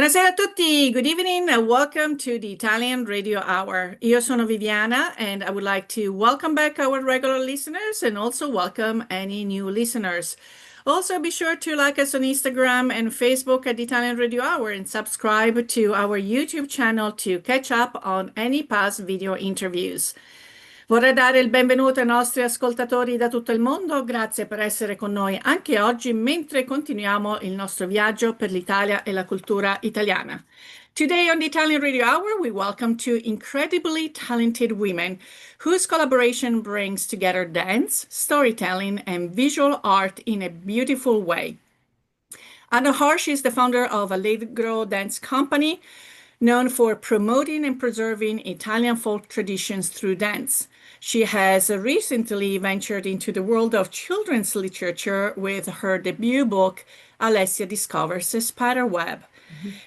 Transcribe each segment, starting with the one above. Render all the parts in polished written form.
Buonasera a tutti. Good evening and welcome to the Italian Radio Hour. Io sono Viviana and I would like to welcome back our regular listeners and also welcome any new listeners. Also, be sure to like us on Instagram and Facebook at the Italian Radio Hour and subscribe to our YouTube channel to catch up on any past video interviews. Vorrei dare il benvenuto ai nostri ascoltatori da tutto il mondo, grazie per essere con noi anche oggi mentre continuiamo il nostro viaggio per l'Italia e la cultura italiana. Today on the Italian Radio Hour, we welcome two incredibly talented women whose collaboration brings together dance, storytelling, and visual art in a beautiful way. Anna Harsh is the founder of Allegro Dance Company, known for promoting and preserving Italian folk traditions through dance. She has recently ventured into the world of children's literature with her debut book, Alessia Discovers a Spider Web.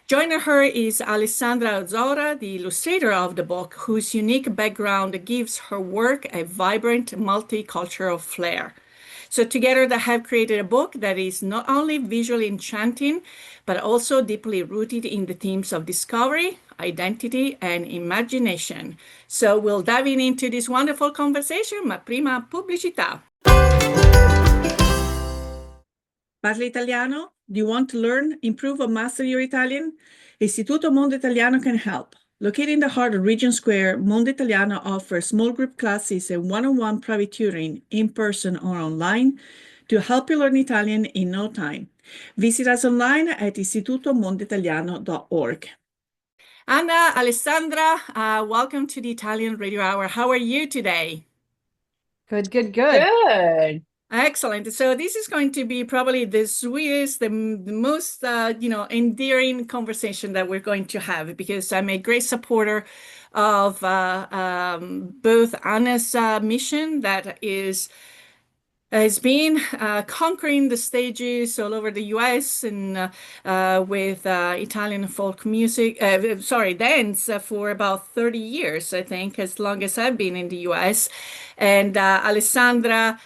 Joining her is Alessandra Aozora, the illustrator of the book, whose unique background gives her work a vibrant multicultural flair. So together they have created a book that is not only visually enchanting, but also deeply rooted in the themes of discovery, identity, and imagination. So we'll dive into this wonderful conversation, ma prima pubblicità. Parli italiano? Do you want to learn, improve, or master your Italian? Istituto Mondo Italiano can help. Located in the heart of Regent Square, Mondo Italiano offers small group classes and one-on-one private tutoring, in person or online, to help you learn Italian in no time. Visit us online at istitutomondoitaliano.org. Anna, Alessandra, welcome to the Italian Radio Hour. How are you today? Good. Good. Excellent. So this is going to be probably the sweetest, the most, endearing conversation that we're going to have, because I'm a great supporter of both Anna's mission that has been conquering the stages all over the US and with Italian folk music, dance for about 30 years, I think, as long as I've been in the US. And Alessandra,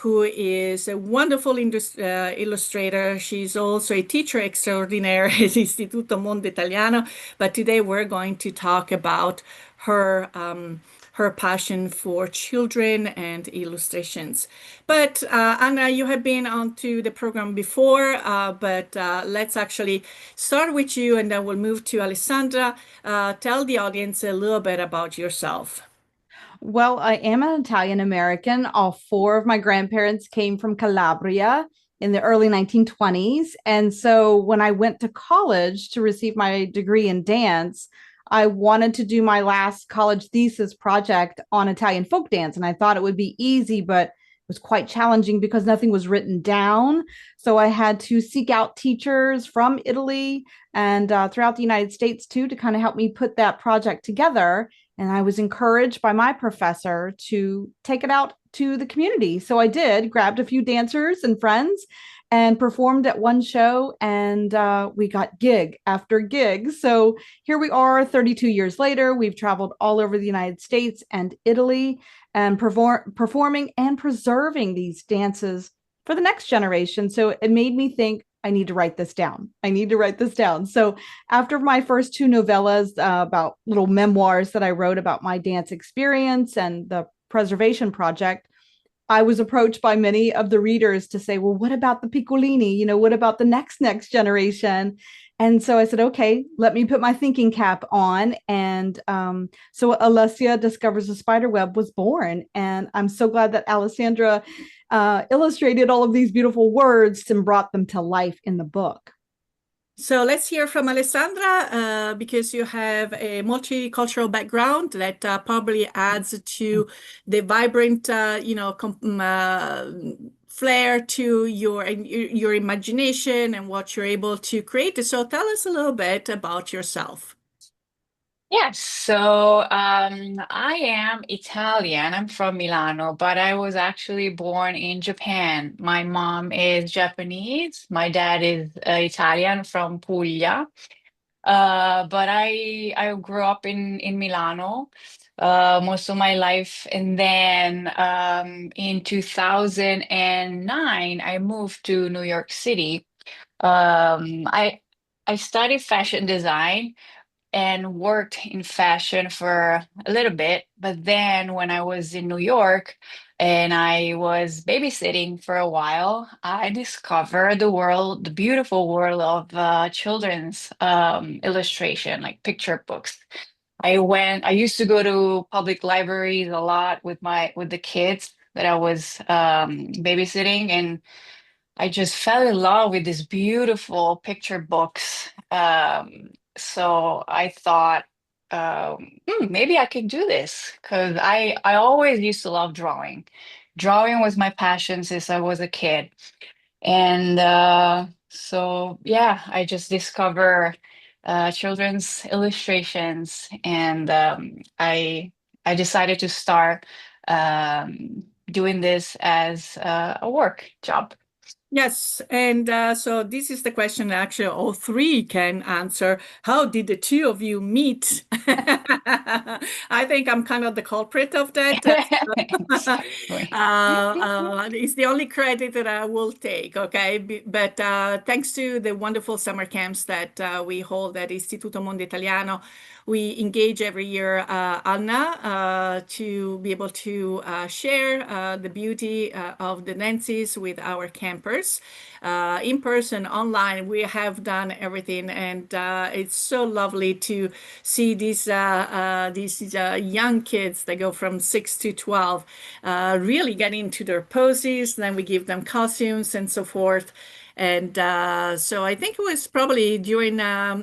who is a wonderful illustrator. She's also a teacher extraordinaire at Istituto Mondo Italiano. But today we're going to talk about her passion for children and illustrations. But Anna, you have been onto the program before, but let's actually start with you and then we'll move to Alessandra. Tell the audience a little bit about yourself. Well, I am an Italian American. All four of my grandparents came from Calabria in the early 1920s. And so when I went to college to receive my degree in dance, I wanted to do my last college thesis project on Italian folk dance. And I thought it would be easy, but it was quite challenging because nothing was written down. So I had to seek out teachers from Italy and throughout the United States too, to kind of help me put that project together. And I was encouraged by my professor to take it out to the community. So I did, grabbed a few dancers and friends and performed at one show, and we got gig after gig. So here we are 32 years later. We've traveled all over the United States and Italy and performing and preserving these dances for the next generation. So it made me think, I need to write this down. So after my first two novellas, about little memoirs that I wrote about my dance experience and the preservation project, I was approached by many of the readers to say, well, what about the Piccolini? What about the next generation? And so I said, okay, let me put my thinking cap on. And so Alessia Discovers a Spider Web was born. And I'm so glad that Alessandra illustrated all of these beautiful words and brought them to life in the book. So let's hear from Alessandra, because you have a multicultural background that probably adds to the vibrant, flair to your imagination and what you're able to create. So tell us a little bit about yourself. Yes, so I am Italian. I'm from Milano, but I was actually born in Japan. My mom is Japanese. My dad is Italian from Puglia. But I grew up in Milano most of my life, and then in 2009 I moved to New York City. I I studied fashion design and worked in fashion for a little bit. But then when I was in New York and I was babysitting for a while, I discovered the beautiful world of children's illustration, like picture books. I used to go to public libraries a lot with the kids that I was babysitting, and I just fell in love with these beautiful picture books. So I thought, maybe I could do this because I always used to love drawing. Drawing was my passion since I was a kid. And so, yeah, I just discover children's illustrations, and I decided to start doing this as a work job. Yes, and so this is the question actually all three can answer. How did the two of you meet? I think I'm kind of the culprit of that. Exactly. It's the only credit that I will take, okay? But thanks to the wonderful summer camps that we hold at Istituto Mondo Italiano, we engage every year Anna to be able to share the beauty of the dances with our campers in person, online. We have done everything, and it's so lovely to see these young kids that go from 6 to 12 really get into their poses. Then we give them costumes and so forth. And so I think it was probably during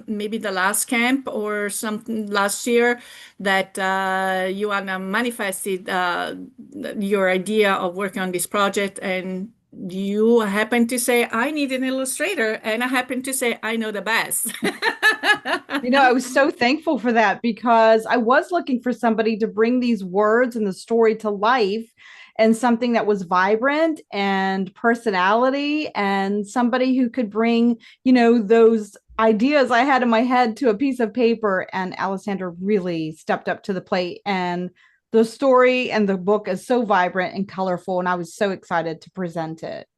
maybe the last camp or something last year that Joanna manifested your idea of working on this project. And you happen to say, I need an illustrator. And I happen to say, I know the best. I was so thankful for that because I was looking for somebody to bring these words and the story to life and something that was vibrant and personality and somebody who could bring, those ideas I had in my head to a piece of paper. And Alessandra really stepped up to the plate. And the story and the book is so vibrant and colorful. And I was so excited to present it.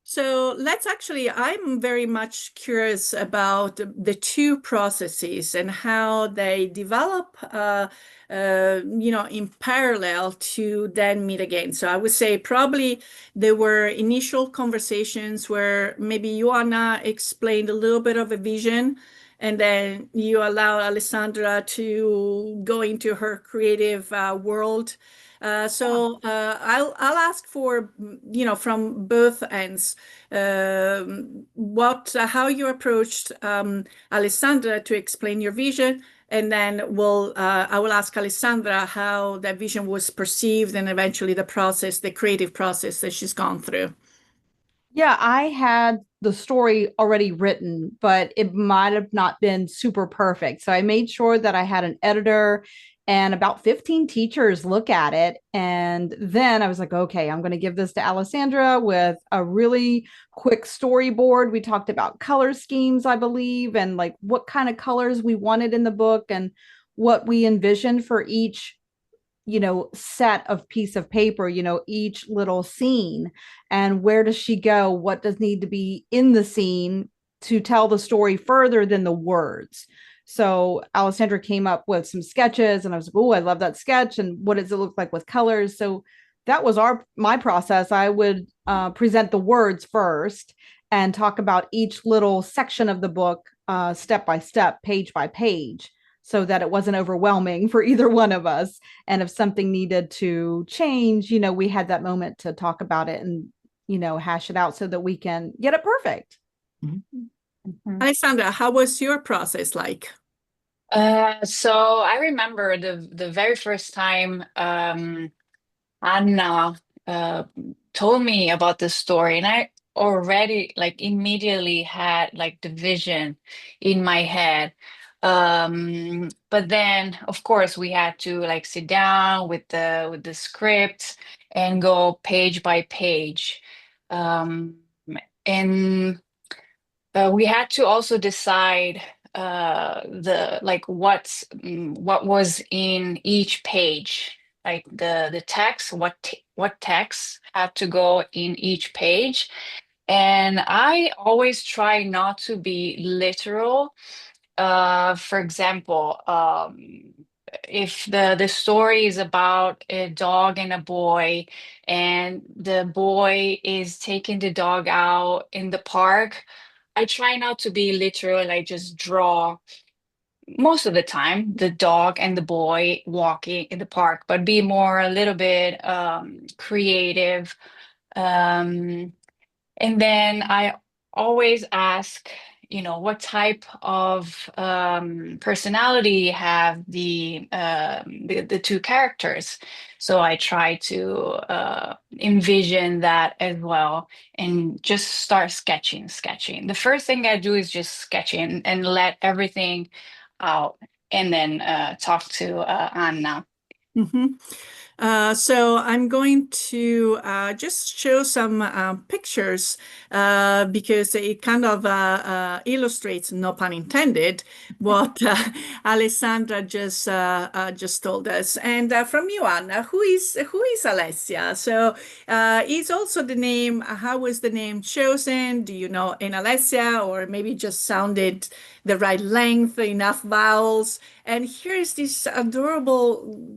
So I'm very much curious about the two processes and how they develop, in parallel to then meet again. So I would say probably there were initial conversations where maybe Joanna explained a little bit of a vision, and then you allow Alessandra to go into her creative world. I'll ask for from both ends what how you approached Alessandra to explain your vision, and then I will ask Alessandra how that vision was perceived and eventually the creative process that she's gone through. Yeah, I had the story already written, but it might have not been super perfect. So I made sure that I had an editor and about 15 teachers look at it. And then I was like, okay, I'm going to give this to Alessandra with a really quick storyboard. We talked about color schemes, I believe, and like what kind of colors we wanted in the book and what we envisioned for each set of piece of paper, each little scene, and where does she go, what does need to be in the scene to tell the story further than the words. So Alessandra came up with some sketches and I was like, oh, I love that sketch, and what does it look like with colors. So that was my process. I would present the words first and talk about each little section of the book step by step, page by page, so that it wasn't overwhelming for either one of us. And if something needed to change, we had that moment to talk about it and, hash it out so that we can get it perfect. Mm-hmm. Alessandra, how was your process like? So I remember the very first time Anna told me about the story, and I already like immediately had like the vision in my head. But then of course we had to like sit down with the script and go page by page. Um, and we had to also decide the like what was in each page, like the text, what text had to go in each page, And I always try not to be literal. For example, if the story is about a dog and a boy, and the boy is taking the dog out in the park, I try not to be literal. I just draw most of the time the dog and the boy walking in the park, but be more a little bit creative. Um, and then I always ask, what type of personality have the two characters. So I try to envision that as well, and just start sketching. The first thing I do is just sketching and let everything out, and then talk to Anna. Mhm. So I'm going to just show some pictures because it kind of illustrates, no pun intended, what Alessandra just told us. And from you, Anna, who is Alessia? So is also the name? How was the name chosen? Do you know in Alessia, or maybe just sounded the right length, enough vowels? And here's this adorable,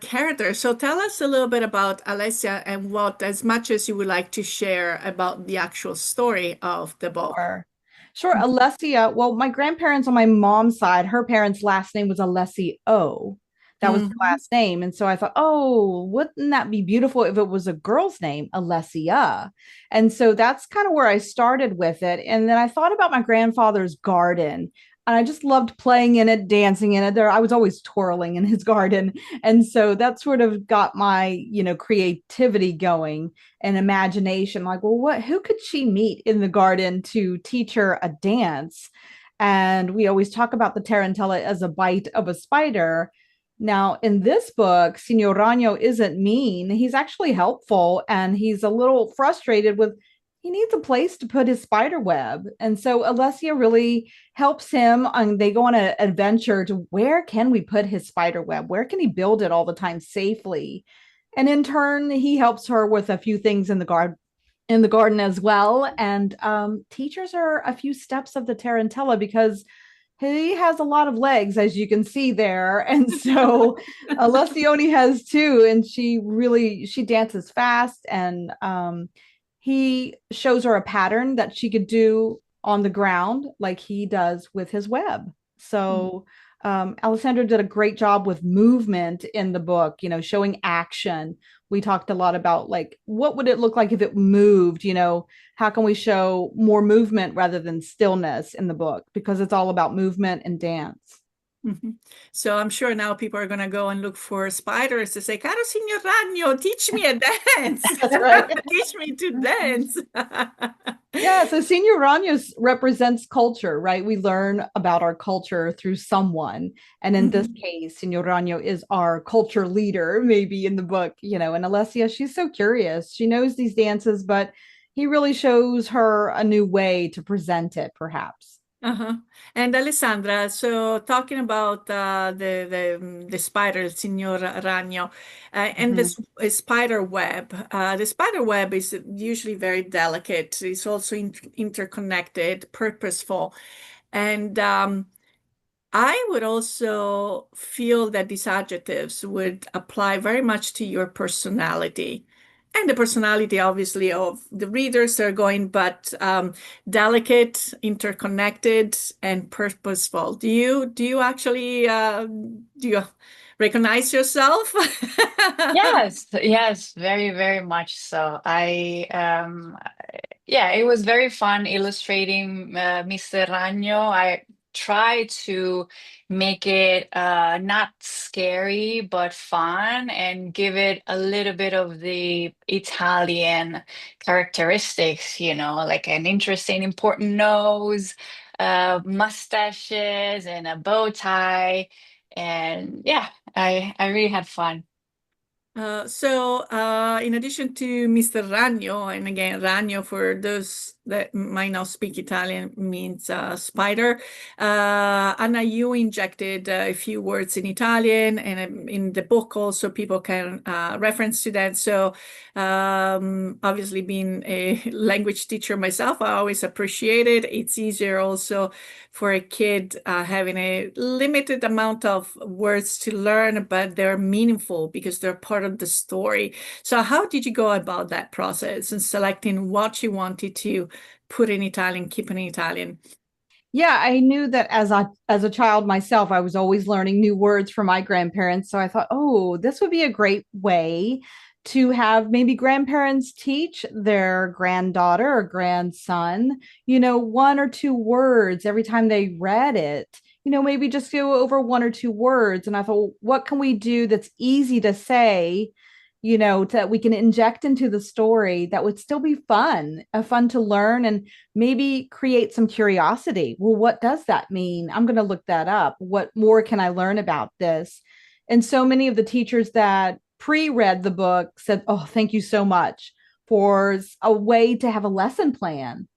character. So tell us a little bit about Alessia and what, as much as you would like to share about the actual story of the book. Sure. Sure. Alessia, well, my grandparents on my mom's side, her parents' last name was Alessio. That was her Mhm. last name. And so I thought, oh, wouldn't that be beautiful if it was a girl's name, Alessia? And so that's kind of where I started with it. And then I thought about my grandfather's garden. And I just loved playing in it, dancing in it. There, I was always twirling in his garden. And so that sort of got my, creativity going and imagination, like, well, who could she meet in the garden to teach her a dance? And we always talk about the tarantella as a bite of a spider. Now in this book, Signor Ragno isn't mean, he's actually helpful, and he's a little frustrated with, he needs a place to put his spider web. And so Alessia really helps him, and they go on an adventure to, where can we put his spider web, where can he build it all the time safely? And in turn, he helps her with a few things in the garden as well. And teaches her a few steps of the tarantella, because he has a lot of legs, as you can see there. And so Alessione has two, and she dances fast. And he shows her a pattern that she could do on the ground, like he does with his web. So Alessandra did a great job with movement in the book, showing action. We talked a lot about, like, what would it look like if it moved? How can we show more movement rather than stillness in the book? Because it's all about movement and dance. Mhm. So I'm sure now people are going to go and look for spiders to say, Caro Signor Ragno, teach me a dance. That's right. Teach me to dance. Yeah, so Senior Ranios represents culture, right? We learn about our culture through someone. And in this Mhm. case, Senior Rano is our culture leader, maybe in the book, and Alessia, she's so curious. She knows these dances, but he really shows her a new way to present it, perhaps. Uh-huh. And Alessandra, so talking about the spider, Signor Ragno, and Mhm. this spider web. The spider web is usually very delicate. It's also interconnected, purposeful, and I would also feel that these adjectives would apply very much to your personality and the personality, obviously, of the readers that are going, but delicate, interconnected, and purposeful. Do you actually do you recognize yourself? Yes, yes, very, very much so. Yeah, it was very fun illustrating Mr. Ragno. I try to make it not scary, but fun, and give it a little bit of the Italian characteristics, like an interesting, important nose, mustaches, and a bow tie. And yeah, I really had fun. So, in addition to Mr. Ragno, and again, Ragno, for those that might not speak Italian means spider. Anna, you injected a few words in Italian, and in the book also people can reference to that. So obviously being a language teacher myself, I always appreciate it. It's easier also for a kid having a limited amount of words to learn, but they're meaningful because they're part of the story. So how did you go about that process and selecting what you wanted to put in Italian, keep in Italian? Yeah, I knew that as a child myself, I was always learning new words from my grandparents. So I thought, oh, this would be a great way to have maybe grandparents teach their granddaughter or grandson, one or two words every time they read it. Maybe just go over one or two words. And I thought, what can we do that's easy to say, that we can inject into the story that would still be fun to learn and maybe create some curiosity. Well, what does that mean? I'm going to look that up. What more can I learn about this? And so many of the teachers that pre-read the book said, oh, thank you so much for a way to have a lesson plan,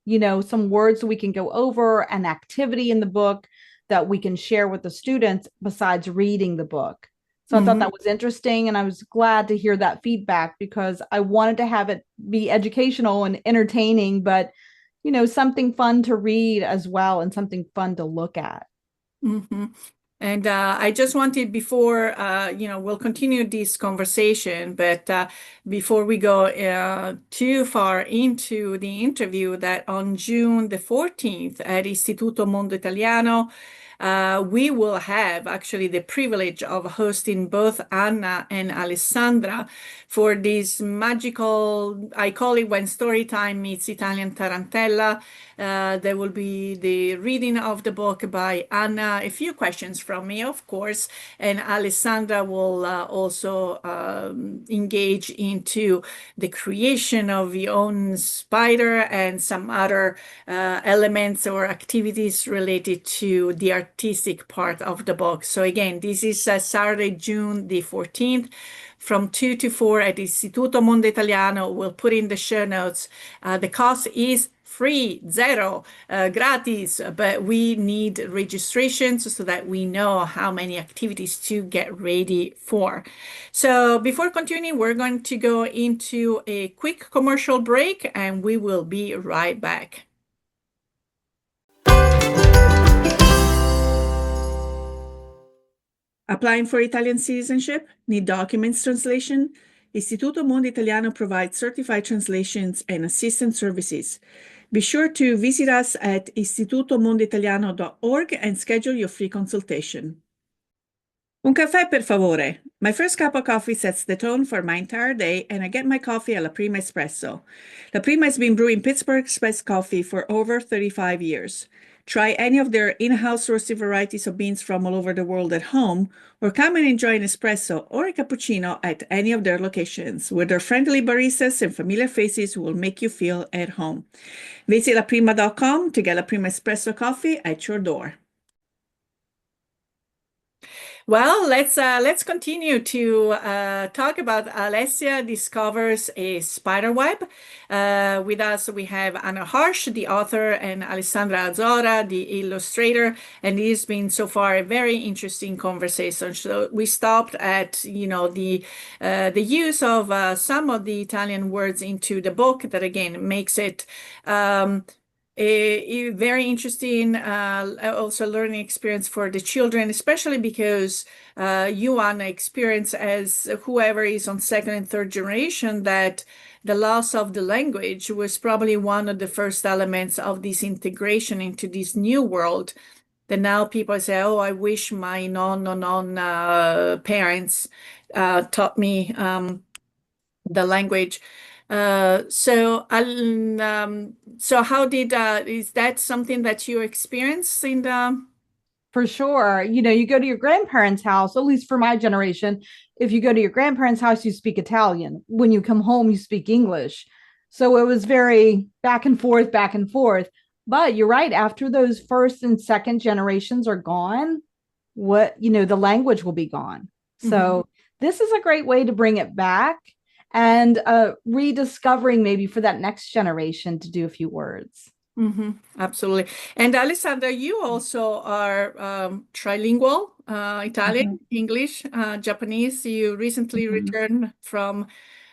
some words that we can go over, an activity in the book that we can share with the students besides reading the book. So I thought that was interesting, and I was glad to hear that feedback because I wanted to have it be educational and entertaining, but something fun to read as well and something fun to look at. Mm-hmm. And I just wanted before, we'll continue this conversation, but before we go too far into the interview, that on June the 14th at Istituto Mondo Italiano, we will have actually the privilege of hosting both Anna and Alessandra for this magical, I call it when Storytime meets Italian Tarantella. There will be the reading of the book by Anna, a few questions from me, of course, and Alessandra will also engage into the creation of your own spider and some other elements or activities related to the artistic part of the book. So again, this is Saturday, June the 14th from 2 to 4 at Istituto Mondo Italiano. We'll put in the show notes. The cost is free, zero, gratis, but we need registrations so that we know how many activities to get ready for. So before continuing, we're going to go into a quick commercial break and we will be right back. Applying for Italian citizenship? Need documents translation? Istituto Mondo Italiano provides certified translations and assistance services. Be sure to visit us at istitutomondoitaliano.org and schedule your free consultation. Un caffè, per favore. My first cup of coffee sets the tone for my entire day, and I get my coffee at La Prima Espresso. La Prima has been brewing Pittsburgh's best coffee for over 35 years. Try any of their in-house roasted varieties of beans from all over the world at home, or come and enjoy an espresso or a cappuccino at any of their locations, where their friendly baristas and familiar faces will make you feel at home. Visit laprima.com to get La Prima Espresso coffee at your door. Well, let's continue to talk about Alessia Discovers a Spider Web. With us, we have Anna Harsh, the author, and Alessandra Aozora, the illustrator. And it has been so far a very interesting conversation. So we stopped at the use of some of the Italian words into the book that again makes it a very interesting also learning experience for the children, especially because you, Anna, experience as whoever is on second and third generation that the loss of the language was probably one of the first elements of this integration into this new world. That now people say, oh, I wish my parents taught me the language. So how did is that something that you experienced in the? For sure. You go to your grandparents' house, at least for my generation, if you go to your grandparents' house, you speak Italian. When you come home, you speak English. So it was very back and forth, back and forth. But you're right, after those first and second generations are gone, the language will be gone. So this is a great way to bring it back. and rediscovering maybe for that next generation to do a few words. Absolutely. And Alessandra, you also are trilingual, Italian, Mhm. English, Japanese. You recently Mhm. returned from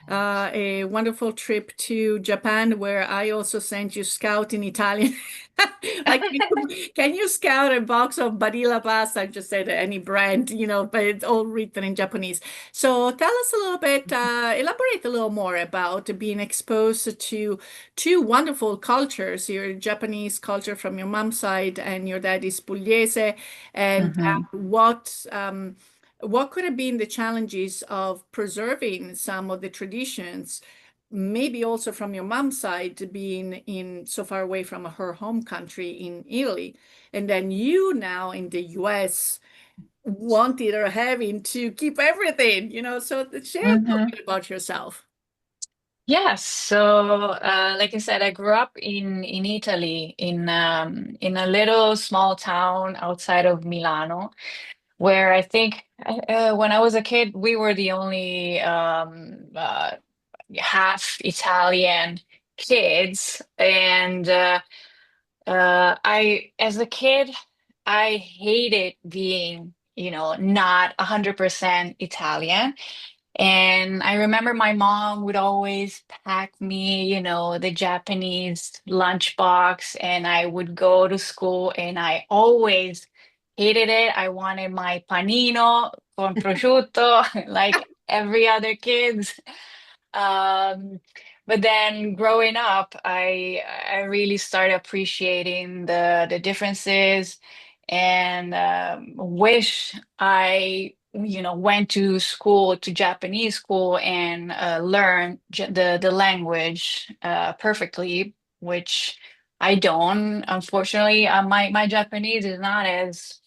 a wonderful trip to Japan where I also sent you scout in Italian. Like, can you scout a box of Barilla pasta? I just said any brand, but it's all written in Japanese. So tell us a little bit, elaborate a little more about being exposed to two wonderful cultures, your Japanese culture from your mom's side and your dad is Pugliese, and Mhm. what could have been the challenges of preserving some of the traditions, maybe also from your mom's side, being in so far away from her home country in Italy, and then you now in the US wanted or having to keep everything, so share a little Mhm. bit about yourself. Yes, so like I said, I grew up in Italy in a little small town outside of Milano, where I think when I was a kid, we were the only half Italian kids, and as a kid, I hated being, not 100% Italian. And I remember my mom would always pack me, the Japanese lunchbox, and I would go to school and I always hated it. I wanted my panino con prosciutto like every other kids. Um, but then growing up, I really started appreciating the differences and wish I went to school to Japanese school and learned the language perfectly, which I don't. Unfortunately, my Japanese is not as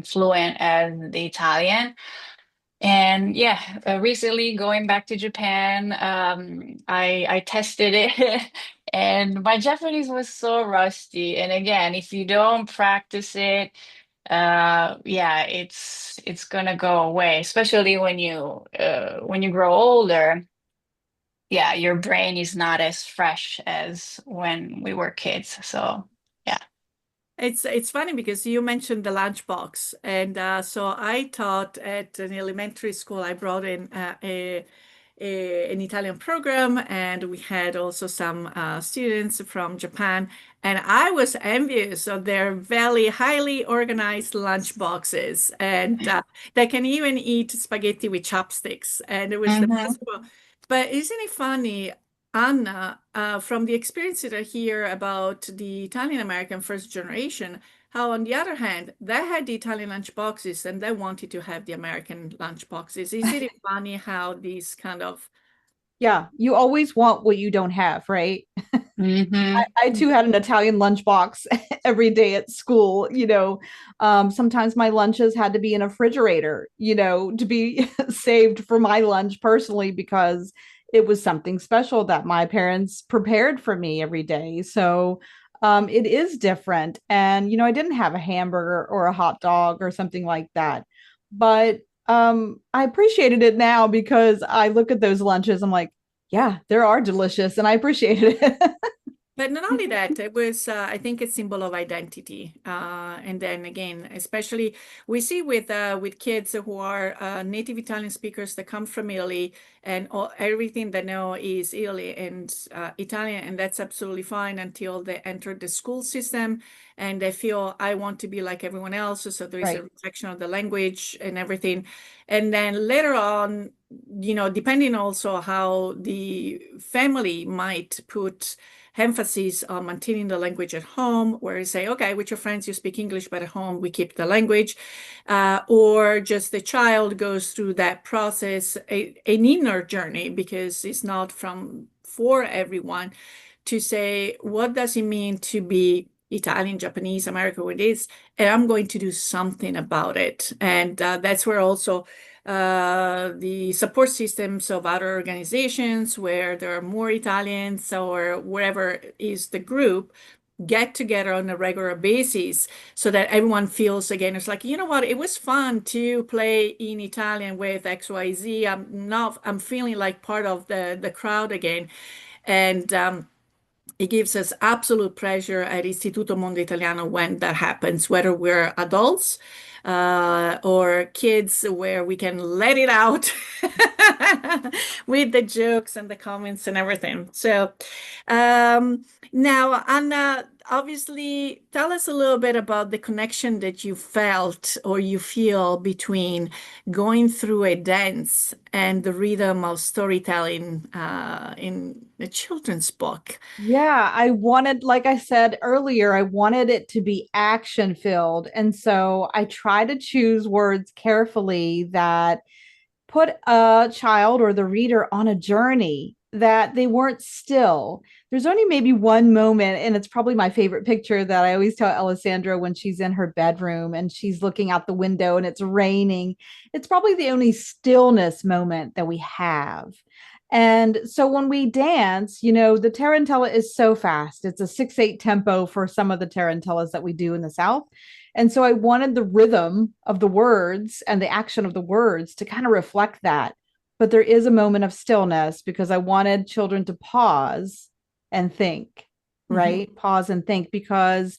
fluent as the Italian. And yeah, recently going back to Japan, I tested it, and my Japanese was so rusty. And again, if you don't practice it, yeah, it's gonna go away, especially when you grow older. Yeah, your brain is not as fresh as when we were kids. So yeah. It's funny because you mentioned the lunchbox, and so I taught at an elementary school. I brought in an Italian program, and we had also some students from Japan, and I was envious of their very highly organized lunch boxes, and they can even eat spaghetti with chopsticks, and it was the Mm-hmm. best. But isn't it funny? Anna, from the experience that I hear about the Italian American first generation, how on the other hand, they had the Italian lunch boxes and they wanted to have the American lunch boxes. Isn't it funny how these kind of Yeah, you always want what you don't have, right? Mm-hmm. I too had an Italian lunchbox every day at school. Sometimes my lunches had to be in a refrigerator, to be saved for my lunch personally because it was something special that my parents prepared for me every day. So it is different. And, I didn't have a hamburger or a hot dog or something like that. But I appreciated it now because I look at those lunches, I'm like, yeah, they are delicious and I appreciated it. But not only that, it was, I think, a symbol of identity. And then again, especially we see with kids who are native Italian speakers that come from Italy, and everything they know is Italy and Italian, and that's absolutely fine until they enter the school system and they feel I want to be like everyone else. So there is a Right. rejection of the language and everything. And then later on, depending also how the family might put emphasis on maintaining the language at home, where you say, okay, with your friends, you speak English, but at home, we keep the language. Or just the child goes through that process, an inner journey, because it's not for everyone to say, what does it mean to be Italian, Japanese, American, what it is, and I'm going to do something about it. And that's where also the support systems of other organizations where there are more Italians or wherever is the group get together on a regular basis so that everyone feels again, it's like, you know what, it was fun to play in Italian with XYZ. I'm feeling like part of the crowd again. And it gives us absolute pleasure at Istituto Mondo Italiano when that happens, whether we're adults or kids, where we can let it out with the jokes and the comments and everything. So now, Anna, obviously, tell us a little bit about the connection that you felt or you feel between going through a dance and the rhythm of storytelling in a children's book. Yeah, I wanted, like I said earlier, I wanted it to be action filled. And so I try to choose words carefully that put a child or the reader on a journey, that they weren't still. There's only maybe one moment, and it's probably my favorite picture that I always tell Alessandra when she's in her bedroom and she's looking out the window and it's raining. It's probably the only stillness moment that we have. And so when we dance, the tarantella is so fast. It's a 6/8 tempo for some of the tarantellas that we do in the South. And so I wanted the rhythm of the words and the action of the words to kind of reflect that. But there is a moment of stillness because I wanted children to pause and think, Mhm. right? Pause and think, because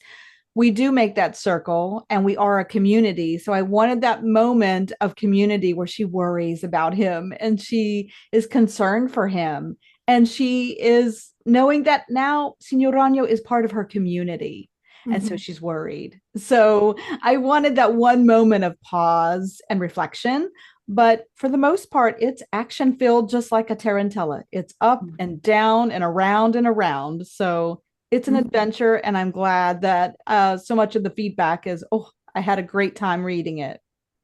we do make that circle and we are a community. So I wanted that moment of community where she worries about him and she is concerned for him. And she is knowing that now Signor Ragno is part of her community. And so Mhm. she's worried. So I wanted that one moment of pause and reflection. But for the most part, it's action filled, just like a tarantella. It's up and down and around and around. So it's an Mhm. adventure, and I'm glad that so much of the feedback is, oh, I had a great time reading it.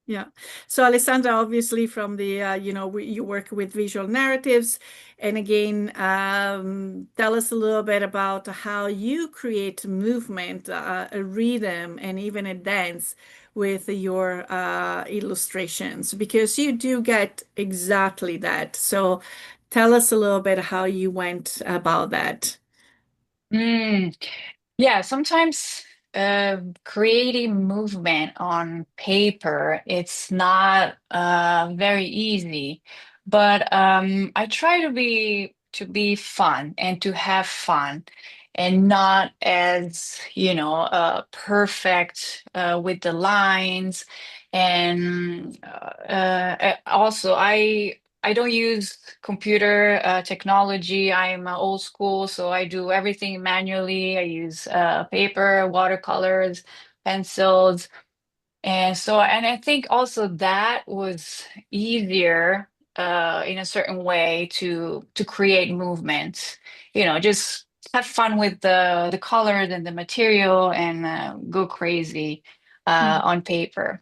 Yeah. So Alessandra, obviously from the, you work with visual narratives. And again, tell us a little bit about how you create movement, a rhythm, and even a dance with your illustrations, because you do get exactly that. So tell us a little bit how you went about that. Mm. Yeah, sometimes creating movement on paper, it's not very easy, but I try to be fun and to have fun and not as, perfect with the lines. And also, I don't use computer technology. I'm old school, so I do everything manually. I use paper, watercolors, pencils. And I think also that was easier in a certain way to create movement. Just have fun with the colors and the material and go crazy on paper.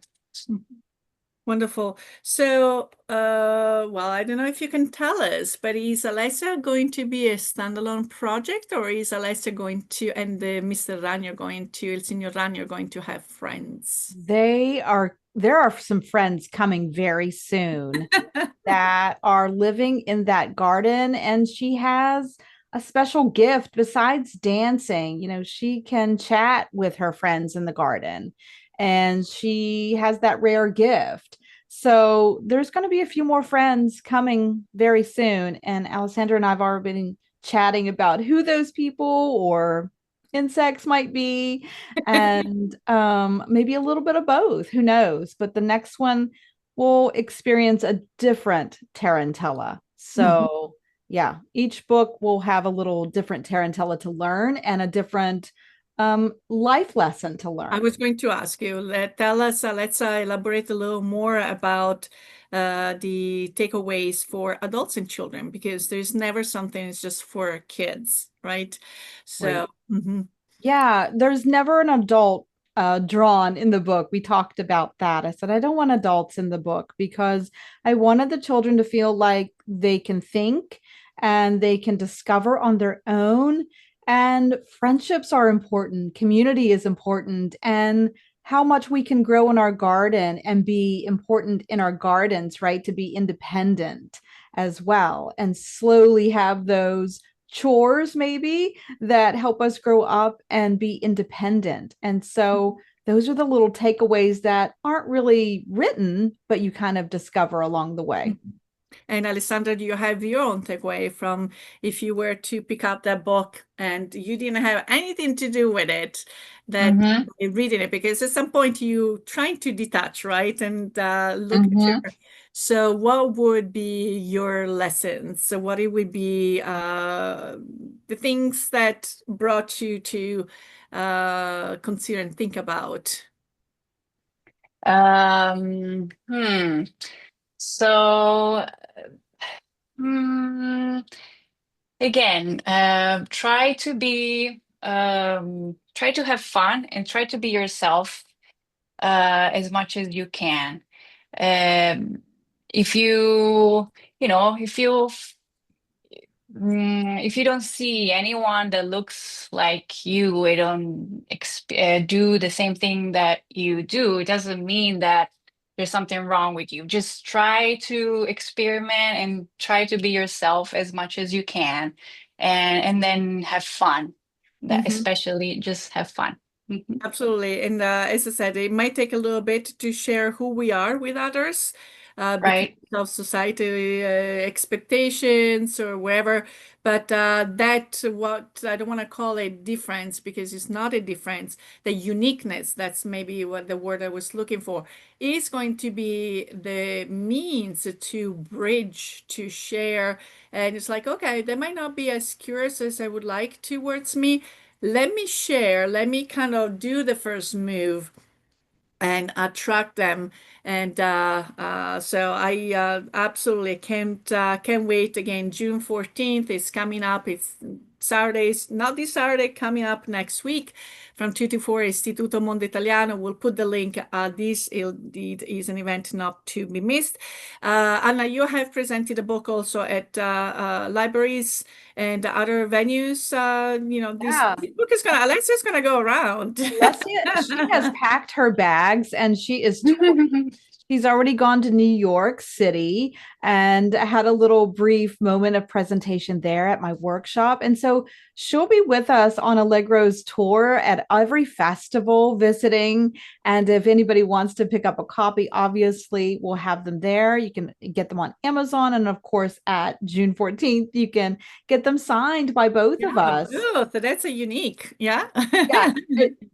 Wonderful. So, well, I don't know if you can tell us, but is Alessia going to be a standalone project, or is Alessia going to, and Mr. Ragno going to, El Signor Ragno going to have friends? There are some friends coming very soon that are living in that garden, and she has a special gift besides dancing. She can chat with her friends in the garden, and she has that rare gift. So there's going to be a few more friends coming very soon, and Alessandra and I've already been chatting about who those people or insects might be, and maybe a little bit of both, who knows. But the next one will experience a different tarantella. Mhm. So, yeah, each book will have a little different tarantella to learn and a different life lesson to I learn. was going to ask you, tell us, let's elaborate a little more about the takeaways for adults and children, because there's never something that's just for kids, right? So, Right. mhm. Yeah, there's never an adult drawn in the book. We talked about that. I said, I don't want adults in the book because I wanted the children to feel like they can think and they can discover on their own. And friendships are important, community is important, and how much we can grow in our garden and be important in our gardens, right? To be independent as well and slowly have those chores maybe that help us grow up and be independent. And so those are the little takeaways that aren't really written, but you kind of discover along the way. And Alessandra, do you have your own takeaway from if you were to pick up that book and you didn't have anything to do with it, that Mm-hmm. reading it, because at some point you trying to detach, right? And look at Mm-hmm. your, so what would be your lessons? So what it would be the things that brought you to consider and think about? Um, hmm. So, hmm, again, try to have fun and try to be yourself as much as you can. Um, if you, if you don't see anyone that looks like you, they don't do the same thing that you do, it doesn't mean that there's something wrong with you. Just try to experiment and try to be yourself as much as you can, and then have fun. That Mhm. especially just have fun. Mhm. Absolutely. And as I said, it might take a little bit to share who we are with others because Right? of society expectations or wherever. But that, what I don't want to call it difference because it's not a difference, the uniqueness, that's maybe what the word I was looking for, is going to be the means to bridge, to share. And it's like, okay, they might not be as curious as I would like towards me, let me share, let me kind of do the first move and attract them. And so I absolutely can't wait. Again, June 14th is coming up. It's Saturdays, not this Saturday, coming up next week from 2 to 4, Istituto Mondo Italiano. We'll put the link. This indeed is an event not to be missed. Anna, you have presented a book also at libraries and other venues. Yeah. This book is gonna, Alexia's gonna go around. Alessia, she has packed her bags and she is she's already gone to New York City and had a little brief moment of presentation there at my workshop. And so she'll be with us on Allegro's tour at every festival visiting. And if anybody wants to pick up a copy, obviously we'll have them there. You can get them on Amazon. And of course, at June 14th, you can get them signed by both Yeah, of us. both. That's a unique. Yeah. Yeah,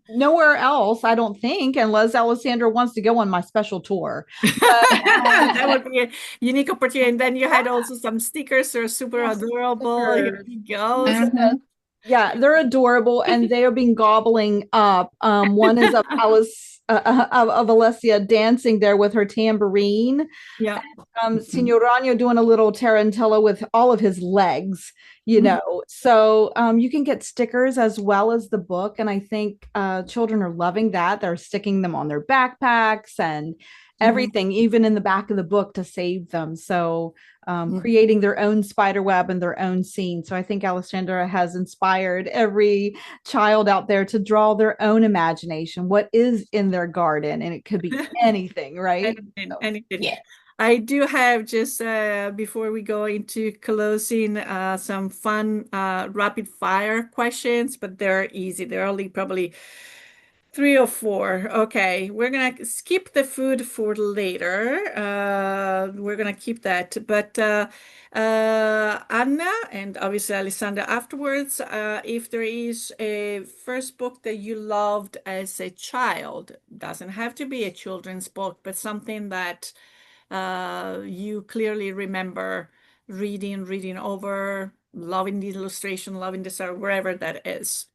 nowhere else, I don't think, unless Alessandra wants to go on my special tour. But That would be a unique opportunity. And then you had also some stickers that are super yes, adorable. Here stickers. he goes. Mhm. Yeah, they're adorable, and they are being gobbling up. One is of Alice of Alessia dancing there with her tambourine. Yeah. Signor Ragno doing a little tarantella with all of his legs, you Mhm. know. So you can get stickers as well as the book, and I think children are loving that. They're sticking them on their backpacks and Mhm. everything, even in the back of the book to save them. So Mhm. creating their own spider web and their own scene. So I think Alessandra has inspired every child out there to draw their own imagination. What is in their garden? And it could be anything, right? Anything, So, anything. Yeah. I do have just before we go into closing some fun rapid fire questions, but they're easy. They're only probably three or four. Okay, we're gonna skip the food for later. We're gonna keep that. But Anna and obviously Alessandra afterwards, if there is a first book that you loved as a child, doesn't have to be a children's book, but something that you clearly remember reading over, loving the illustration, loving the story, wherever that is.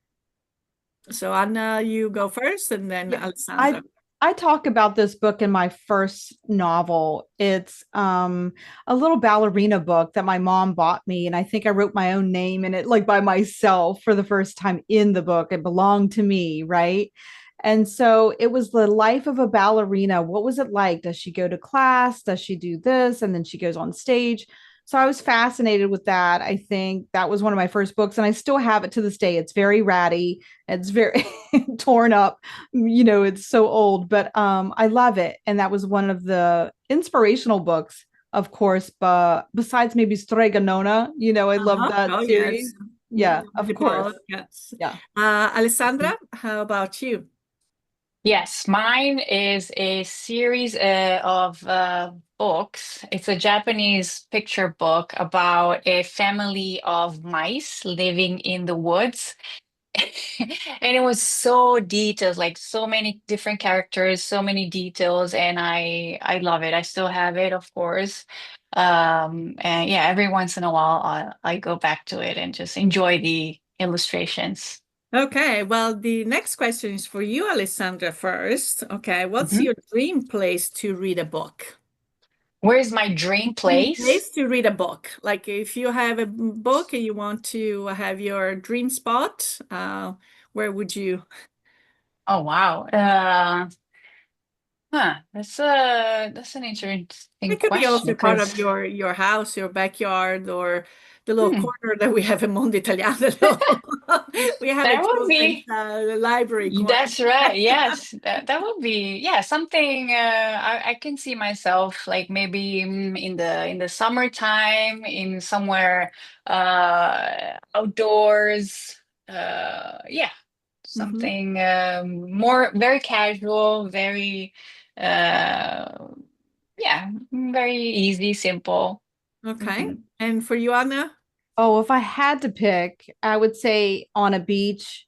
So Anna, you go first, and then yeah, I Alessandra. I talk about this book in my first novel. It's a little ballerina book that my mom bought me, and I think I wrote my own name in it, like by myself for the first time in the book. It belonged to me, right? And so it was the life of a ballerina. What was it like? Does she go to class? Does she do this? And then she goes on stage. So I was fascinated with that. I think that was one of my first books, and I still have it to this day. It's very ratty. It's very torn up. It's so old, but I love it. And that was one of the inspirational books of course, but besides maybe Stregonona, I love that Oh, yes. series. Yeah, of The course. ball, yes. Yeah. Alessandra, how about you? Yes, mine is a series of books. It's a Japanese picture book about a family of mice living in the woods. And it was so detailed, like so many different characters, so many details, and I love it. I still have it, of course. And yeah, every once in a while I go back to it and just enjoy the illustrations. Okay, well, the next question is for you, Alessandra, first. Okay, what's Mhm. your dream place to read a book? Where's my dream Dream place? place to read a book. Like if you have a book and you want to have your dream spot, where would you? Oh wow. That's an interesting It could be question also part of because your house, your backyard, or the little hmm, corner that we have in Mondo Italiano. We have a that would children's be library corner. that's right. Yes, that would be yeah something. I can see myself like maybe in the summertime in somewhere outdoors. Yeah, Mhm. something more very casual, very uh yeah, very easy, simple. Okay. Mhm. And for you, Anna? Oh, if I had to pick, I would say on a beach,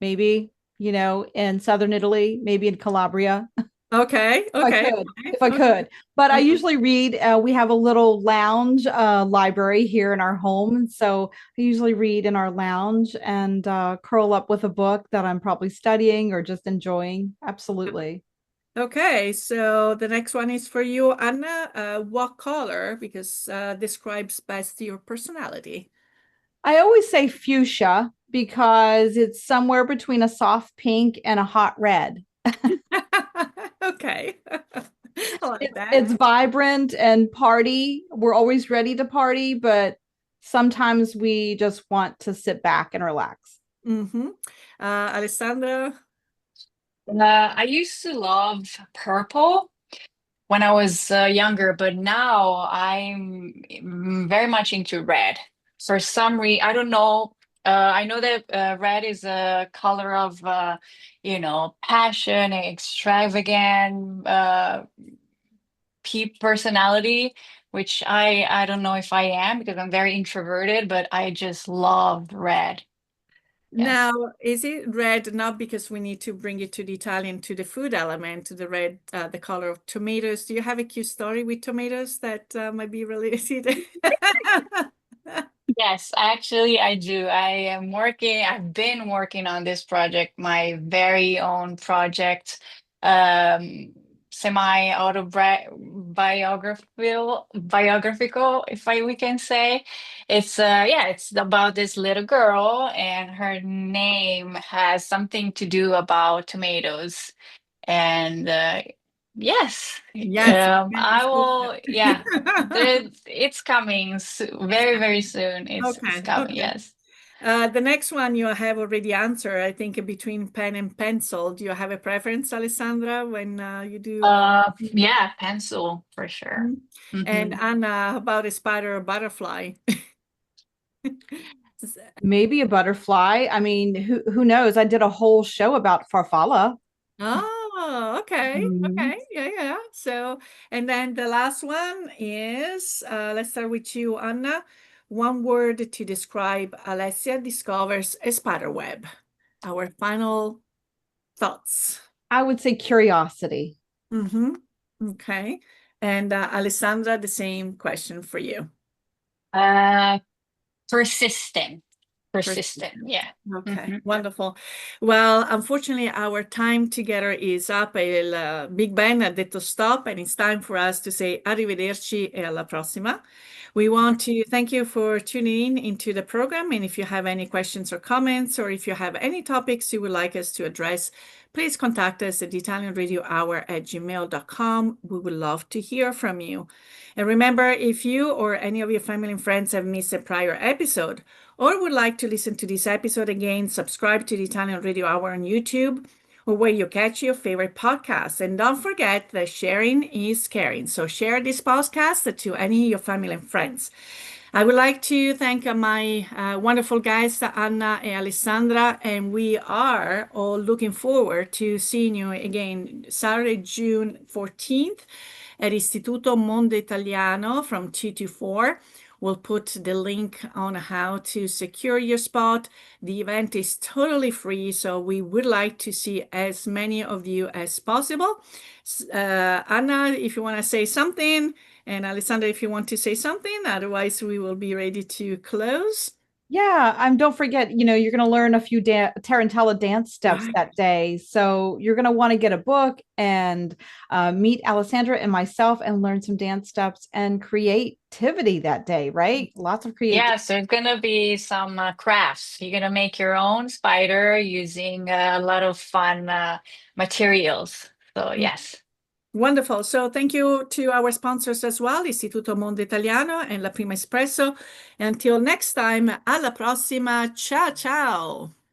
maybe, in southern Italy, maybe in Calabria. Okay. I Okay. could, Okay. if I Okay. could. But I Okay. usually read, we have a little lounge library here in our home. So I usually read in our lounge and curl up with a book that I'm probably studying or just enjoying. Absolutely. Okay, so the next one is for you, Anna. What color? Because describes best your personality. I always say fuchsia because it's somewhere between a soft pink and a hot red. Okay. I like It's that. vibrant and party. We're always ready to party, but sometimes we just want to sit back and relax. Mm-hmm. Alessandra. I used to love purple when I was younger, but now I'm very much into red. For some reason, I don't know. I know that red is a color of, passion, extravagant, personality, which I don't know if I am because I'm very introverted, but I just love red. Yes. Now, is it red not because we need to bring it to the Italian, to the food element, to the red, the color of tomatoes? Do you have a cute story with tomatoes that might be related? Yes, actually, I do. I've been working on this project, my very own project, um, biographical, if we can say. It's about this little girl, and her name has something to do about tomatoes. And yes, Yes, can I discuss will. Yeah, that. it's coming very, very soon. It's Okay, coming. okay. Yes. The next one you have already answered, I think, between pen and pencil. Do you have a preference, Alessandra, when you do? Yeah, pencil for sure. Mhm. And Hmm. Anna, how about a spider or butterfly? Maybe a butterfly. I mean, who knows? I did a whole show about farfalla. Oh, okay. Mhm. Okay. Yeah, yeah. So, and then the last one is, let's start with you, Anna. One word to describe Alessia Discovers a spider web. Our final thoughts. I would say curiosity. Mm-hmm. Okay. And Alessandra, the same question for you. Uh, persistent, persistent. Persistent. Yeah. Okay, Hmm. wonderful. Well, unfortunately, our time together is up. Il Big Ben ha detto stop, and it's time for us to say arrivederci e alla prossima. We want to thank you for tuning in into the program. And if you have any questions or comments, or if you have any topics you would like us to address, please contact us at italianradiohour@gmail.com. We would love to hear from you. And remember, if you or any of your family and friends have missed a prior episode, or would like to listen to this episode again, subscribe to the Italian Radio Hour on YouTube, or where you catch your favorite podcasts. And don't forget that sharing is caring. So share this podcast to any of your family and friends. I would like to thank my wonderful guests, Anna and Alessandra, and we are all looking forward to seeing you again Saturday, June 14th at Istituto Mondo Italiano from 2 to 4. We'll put the link on how to secure your spot. The event is totally free, so we would like to see as many of you as possible. Anna, if you want to say something, and Alessandra, if you want to say something, otherwise we will be ready to close. Yeah, don't forget, you're going to learn a few Tarantella dance steps Right. that day. So you're going to want to get a book and meet Alessandra and myself and learn some dance steps and creativity that day, right? Lots of creativity. Yes, there's gonna be some crafts. You're gonna make your own spider using a lot of fun materials. So yes. Wonderful. So thank you to our sponsors as well, Istituto Mondo Italiano and La Prima Espresso. Until next time, alla prossima. Ciao, ciao.